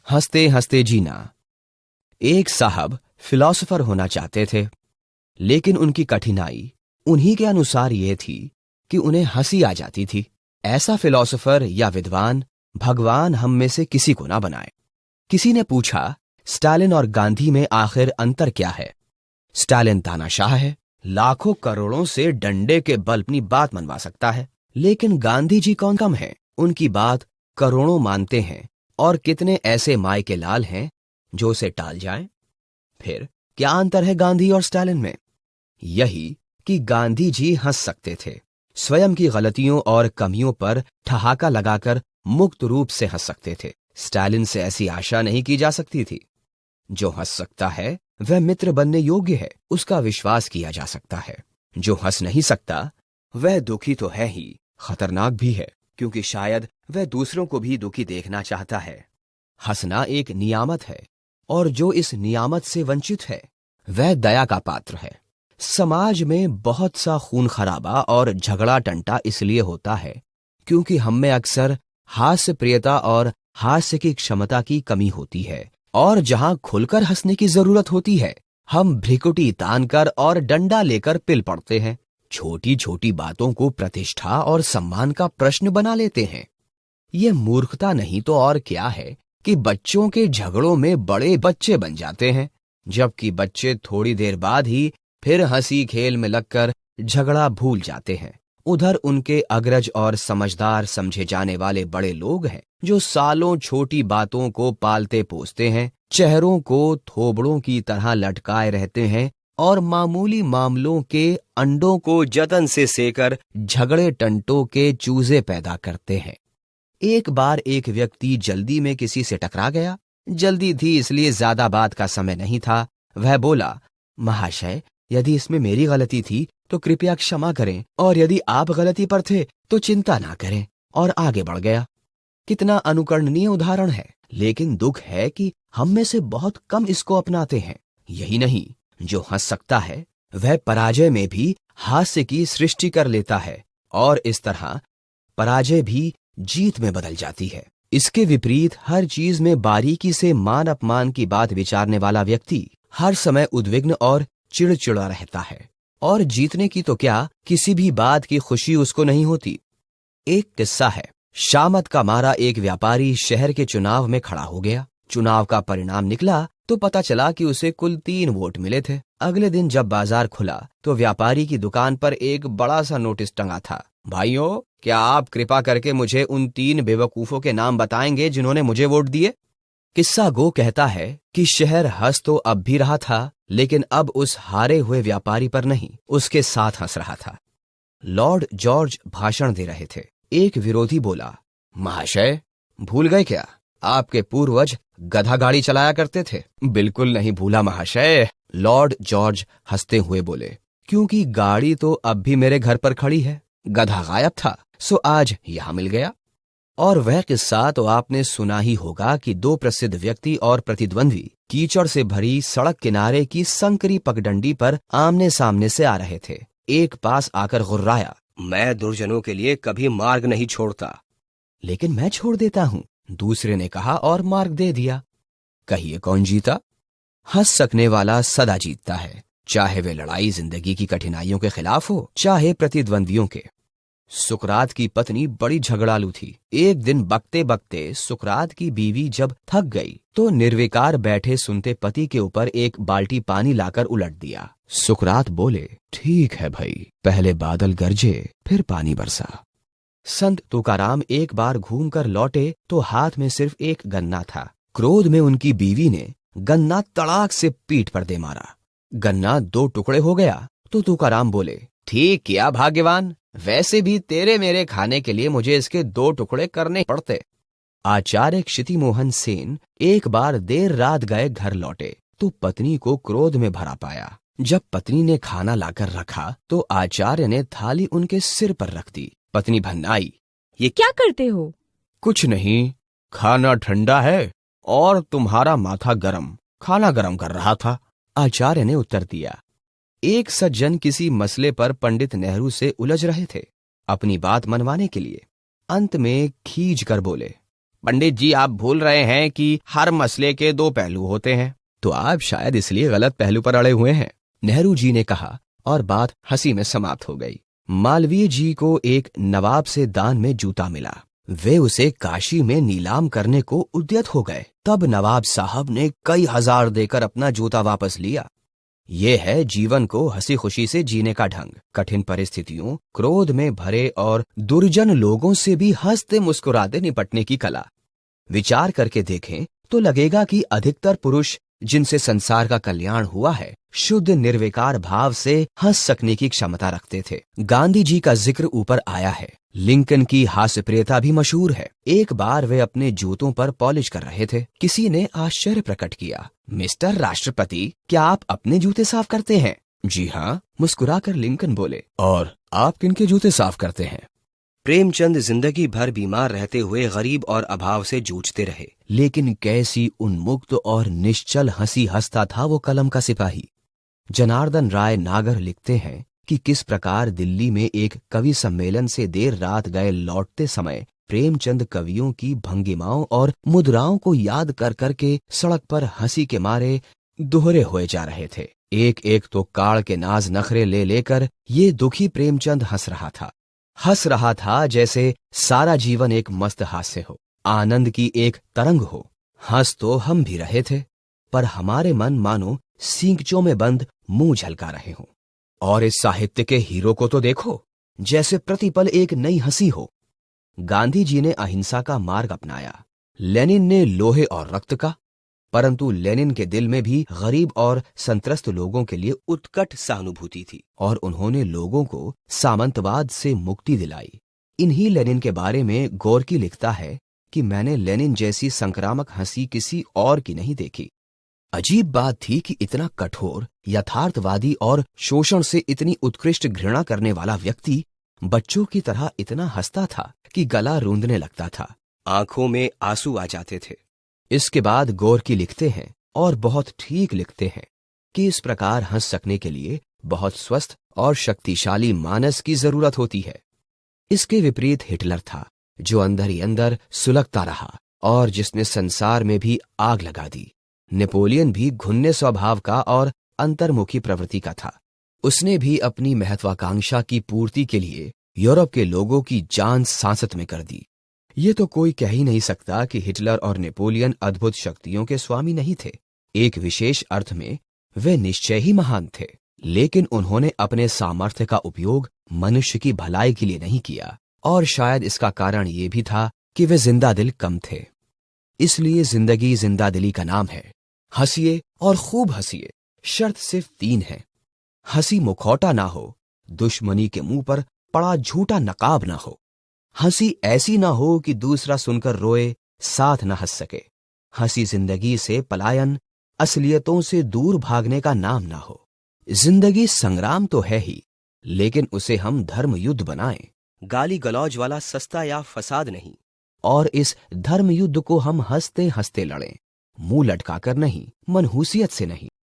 हंसते हंसते जीना। एक साहब फिलॉसफर होना चाहते थे, लेकिन उनकी कठिनाई उन्हीं के अनुसार ये थी कि उन्हें हंसी आ जाती थी। ऐसा फिलॉसफर या विद्वान भगवान हम में से किसी को ना बनाए। किसी ने पूछा, स्टालिन और गांधी में आखिर अंतर क्या है? स्टालिन तानाशाह है, लाखों करोड़ों से डंडे के बल अपनी बात मनवा सकता है, लेकिन गांधी जी कौन कम है, उनकी बात करोड़ों मानते हैं। और कितने ऐसे माय के लाल हैं जो उसे टाल जाएं? फिर क्या अंतर है गांधी और स्टालिन में? यही कि गांधी जी हंस सकते थे, स्वयं की गलतियों और कमियों पर ठहाका लगाकर मुक्त रूप से हंस सकते थे। स्टालिन से ऐसी आशा नहीं की जा सकती थी। जो हंस सकता है वह मित्र बनने योग्य है, उसका विश्वास किया जा सकता है। जो हंस नहीं सकता वह दुखी तो है ही, खतरनाक भी है, क्योंकि शायद वह दूसरों को भी दुखी देखना चाहता है। हंसना एक नियामत है, और जो इस नियामत से वंचित है वह दया का पात्र है। समाज में बहुत सा खून खराबा और झगड़ा टंटा इसलिए होता है क्योंकि हम में अक्सर हास्य प्रियता और हास्य की क्षमता की कमी होती है, और जहां खुलकर हंसने की जरूरत होती है हम भ्रिकुटी तानकर और डंडा लेकर पिल पड़ते हैं। छोटी छोटी बातों को प्रतिष्ठा और सम्मान का प्रश्न बना लेते हैं। ये मूर्खता नहीं तो और क्या है कि बच्चों के झगड़ों में बड़े बच्चे बन जाते हैं, जबकि बच्चे थोड़ी देर बाद ही फिर हंसी खेल में लगकर झगड़ा भूल जाते हैं। उधर उनके अग्रज और समझदार समझे जाने वाले बड़े लोग हैं जो सालों छोटी बातों को पालते पोसते हैं, चेहरों को थोबड़ों की तरह लटकाए रहते हैं और मामूली मामलों के अंडों को जतन से सेकर झगड़े टंटों के चूजे पैदा करते हैं। एक बार एक व्यक्ति जल्दी में किसी से टकरा गया। जल्दी थी इसलिए ज्यादा बात का समय नहीं था। वह बोला, महाशय, यदि इसमें मेरी गलती थी तो कृपया क्षमा करें, और यदि आप गलती पर थे तो चिंता ना करें, और आगे बढ़ गया। कितना अनुकरणीय उदाहरण है, लेकिन दुख है कि हम में से बहुत कम इसको अपनाते हैं। यही नहीं, जो हंस सकता है वह पराजय में भी हास्य की सृष्टि कर लेता है, और इस तरह पराजय भी जीत में बदल जाती है। इसके विपरीत हर चीज में बारीकी से मान अपमान की बात विचारने वाला व्यक्ति हर समय उद्विग्न और चिड़चिड़ा रहता है, और जीतने की तो क्या, किसी भी बात की खुशी उसको नहीं होती। एक किस्सा है। शामत का मारा एक व्यापारी शहर के चुनाव में खड़ा हो गया। चुनाव का परिणाम निकला तो पता चला कि उसे कुल 3 वोट मिले थे। अगले दिन जब बाजार खुला तो व्यापारी की दुकान पर एक बड़ा सा नोटिस टंगा था, भाइयों, क्या आप कृपा करके मुझे उन 3 बेवकूफों के नाम बताएंगे जिन्होंने मुझे वोट दिए? किस्सा गो कहता है कि शहर हंस तो अब भी रहा था, लेकिन अब उस हारे हुए व्यापारी पर नहीं, उसके साथ हंस रहा था। लॉर्ड जॉर्ज भाषण दे रहे थे। एक विरोधी बोला, महाशय, भूल गए क्या, आपके पूर्वज गधा गाड़ी चलाया करते थे? बिल्कुल नहीं भूला महाशय, लॉर्ड जॉर्ज हंसते हुए बोले, क्योंकि गाड़ी तो अब भी मेरे घर पर खड़ी है। गधा गायब था, सो आज यहां मिल गया। और वह किस्सा तो आपने सुना ही होगा कि 2 प्रसिद्ध व्यक्ति और प्रतिद्वंद्वी कीचड़ से भरी सड़क किनारे की संकरी पगडंडी पर आमने सामने से आ रहे थे। एक पास आकर गुर्राया, मैं दुर्जनों के लिए कभी मार्ग नहीं छोड़ता। लेकिन मैं छोड़ देता हूँ, दूसरे ने कहा और मार्ग दे दिया। कहिए कौन जीता? हंस सकने वाला सदा जीतता है, चाहे वे लड़ाई जिंदगी की कठिनाइयों के खिलाफ हो, चाहे प्रतिद्वंद्वियों के। सुकरात की पत्नी बड़ी झगड़ालू थी। एक दिन बकते बकते सुकरात की बीवी जब थक गई तो निर्विकार बैठे सुनते पति के ऊपर एक बाल्टी पानी लाकर उलट दिया। सुकरात बोले, ठीक है भाई, पहले बादल गरजे फिर पानी बरसा। संत तुकाराम एक बार घूमकर लौटे तो हाथ में सिर्फ एक गन्ना था। क्रोध में उनकी बीवी ने गन्ना तड़ाक से पीठ पर दे मारा। गन्ना 2 टुकड़े हो गया तो तुकाराम बोले, ठीक किया भाग्यवान, वैसे भी तेरे मेरे खाने के लिए मुझे इसके 2 टुकड़े करने पड़ते। आचार्य क्षिति मोहन सेन एक बार देर रात गए घर लौटे तो पत्नी को क्रोध में भरा पाया। जब पत्नी ने खाना लाकर रखा तो आचार्य ने थाली उनके सिर पर रख दी। पत्नी भन्नाई, ये क्या करते हो? कुछ नहीं, खाना ठंडा है और तुम्हारा माथा गरम, खाना गरम कर रहा था। आचार्य ने उत्तर दिया। एक सज्जन किसी मसले पर पंडित नेहरू से उलझ रहे थे, अपनी बात मनवाने के लिए। अंत में खींच कर बोले, पंडित जी, आप भूल रहे हैं कि हर मसले के दो पहलू होते हैं। तो आप शायद इसलिए गलत पहलू पर अड़े हुए हैं, नेहरू जी ने कहा, और बात हंसी में समाप्त हो गई। मालवीय जी को एक नवाब से दान में जूता मिला। वे उसे काशी में नीलाम करने को उद्यत हो गए। तब नवाब साहब ने कई हजार देकर अपना जूता वापस लिया। ये है जीवन को हंसी खुशी से जीने का ढंग। कठिन परिस्थितियों, क्रोध में भरे और दुर्जन लोगों से भी हंसते मुस्कुराते निपटने की कला। विचार करके देखें तो लगेगा कि अधिकतर पुरुष जिनसे संसार का कल्याण हुआ है, शुद्ध निर्विकार भाव से हंस सकने की क्षमता रखते थे। गांधी जी का जिक्र ऊपर आया है। लिंकन की हास्यप्रियता भी मशहूर है। एक बार वे अपने जूतों पर पॉलिश कर रहे थे। किसी ने आश्चर्य प्रकट किया, मिस्टर राष्ट्रपति, क्या आप अपने जूते साफ करते हैं? जी हाँ, मुस्कुराकर लिंकन बोले। और आप किनके जूते साफ करते हैं? प्रेमचंद जिंदगी भर बीमार रहते हुए गरीब और अभाव से जूझते रहे, लेकिन कैसी उन्मुक्त और निश्चल हंसी हंसता था वो कलम का सिपाही। जनार्दन राय नागर लिखते हैं कि किस प्रकार दिल्ली में एक कवि सम्मेलन से देर रात गए लौटते समय प्रेमचंद कवियों की भंगिमाओं और मुद्राओं को याद कर करके सड़क पर हंसी के मारे दोहरे हुए जा रहे थे। एक एक तो काड़ के नाज नखरे ले लेकर ये दुखी प्रेमचंद हंस रहा था जैसे सारा जीवन एक मस्त हास्य हो, आनंद की एक तरंग हो। हंस तो हम भी रहे थे, पर हमारे मन मानो सींगचों में बंद मुंह झलका रहे हों। और इस साहित्य के हीरो को तो देखो, जैसे प्रतिपल एक नई हंसी हो। गांधी जी ने अहिंसा का मार्ग अपनाया, लेनिन ने लोहे और रक्त का, परंतु लेनिन के दिल में भी गरीब और संत्रस्त लोगों के लिए उत्कट सहानुभूति थी और उन्होंने लोगों को सामंतवाद से मुक्ति दिलाई। इन्हीं लेनिन के बारे में गोरकी लिखता है कि मैंने लेनिन जैसी संक्रामक हंसी किसी और की नहीं देखी। अजीब बात थी कि इतना कठोर, यथार्थवादी और शोषण से इतनी उत्कृष्ट घृणा करने वाला व्यक्ति बच्चों की तरह इतना हंसता था कि गला रूंधने लगता था, आंखों में आंसू आ जाते थे। इसके बाद गोरकी लिखते हैं, और बहुत ठीक लिखते हैं, कि इस प्रकार हंस सकने के लिए बहुत स्वस्थ और शक्तिशाली मानस की जरूरत होती है। इसके विपरीत हिटलर था, जो अंदर ही अंदर सुलगता रहा और जिसने संसार में भी आग लगा दी। नेपोलियन भी घुन्ने स्वभाव का और अंतर्मुखी प्रवृत्ति का था। उसने भी अपनी महत्वाकांक्षा की पूर्ति के लिए यूरोप के लोगों की जान सांसत में कर दी। ये तो कोई कह ही नहीं सकता कि हिटलर और नेपोलियन अद्भुत शक्तियों के स्वामी नहीं थे। एक विशेष अर्थ में वे निश्चय ही महान थे, लेकिन उन्होंने अपने सामर्थ्य का उपयोग मनुष्य की भलाई के लिए नहीं किया, और शायद इसका कारण ये भी था कि वे जिंदा दिल कम थे। इसलिए जिंदगी जिंदा दिली का नाम है। हंसिए और खूब हंसिए, शर्त सिर्फ 3 है। हंसी मुखौटा ना हो, दुश्मनी के मुंह पर पड़ा झूठा नकाब ना हो। हंसी ऐसी ना हो कि दूसरा सुनकर रोए, साथ न हंस सके। हंसी जिंदगी से पलायन, असलियतों से दूर भागने का नाम ना हो। जिंदगी संग्राम तो है ही, लेकिन उसे हम धर्म युद्ध बनाएं, गाली गलौज वाला सस्ता या फसाद नहीं। और इस धर्म युद्ध को हम हंसते हंसते लड़ें, मुंह लटकाकर नहीं, मनहूसियत से नहीं।